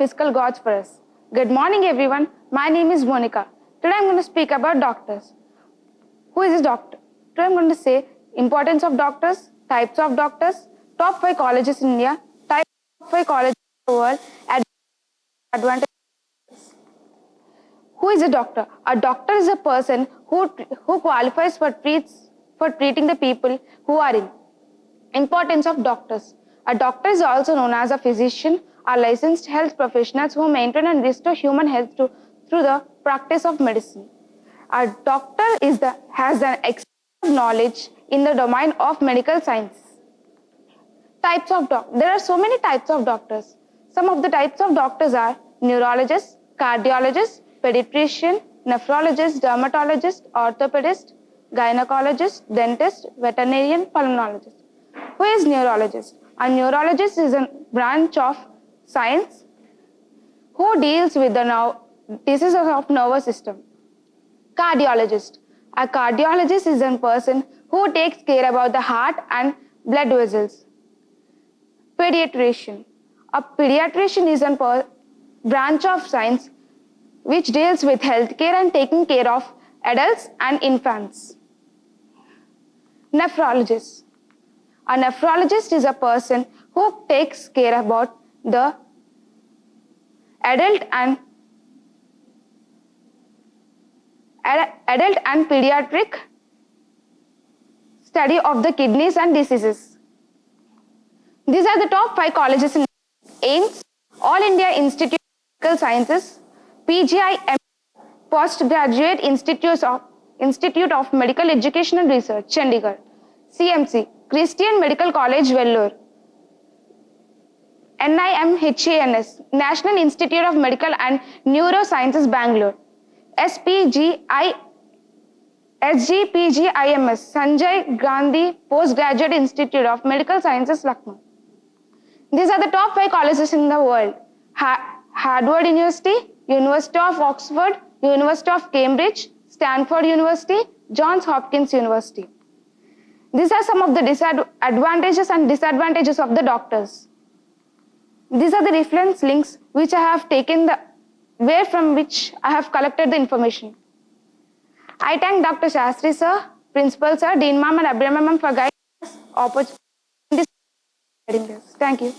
fiscal gods for us. Good morning, everyone. My name is Monika. Today I'm going to speak about doctors. Who is a doctor? Today I'm going to say importance of doctors, types of doctors, top 5 colleges in India, top 5 colleges in the world, advantages. Who is a doctor? A doctor is a person who qualifies for treating the people who are ill. Importance of doctors. A doctor is also known as a physician or licensed health professionals who maintain and restore human health through the practice of medicine. A doctor has an extensive knowledge in the domain of medical science. Types of There are so many types of doctors. Some of the types of doctors are neurologist, cardiologist, pediatrician, nephrologist, dermatologist, orthopedist, gynecologist, dentist, veterinarian, pulmonologist. Who is neurologist? A neurologist is a branch of science who deals with the diseases of nervous system. Cardiologist. A cardiologist is a person who takes care about the heart and blood vessels. Pediatrician. A pediatrician is a branch of science which deals with healthcare and taking care of adults and infants. Nephrologist. A nephrologist is a person who takes care about the adult and pediatric study of the kidneys and diseases. These are the top 5 colleges in AIIMS, All India Institute of Medical Sciences, PGIM, Postgraduate Institute of Medical Education and Research, Chandigarh, CMC, Christian Medical College, Vellore, NIMHANS, National Institute of Medical and Neurosciences, Bangalore, SGPGIMS, Sanjay Gandhi Postgraduate Institute of Medical Sciences, Lucknow. These are the top 5 colleges in the world. Harvard University, University of Oxford, University of Cambridge, Stanford University, Johns Hopkins University. These are some of the advantages and disadvantages of the doctors. These are the reference links which I have taken from which I have collected the information. I thank Dr. Shastri sir, Principal sir, Dean ma'am and Abhyama ma'am for guiding us opportunity. Thank you.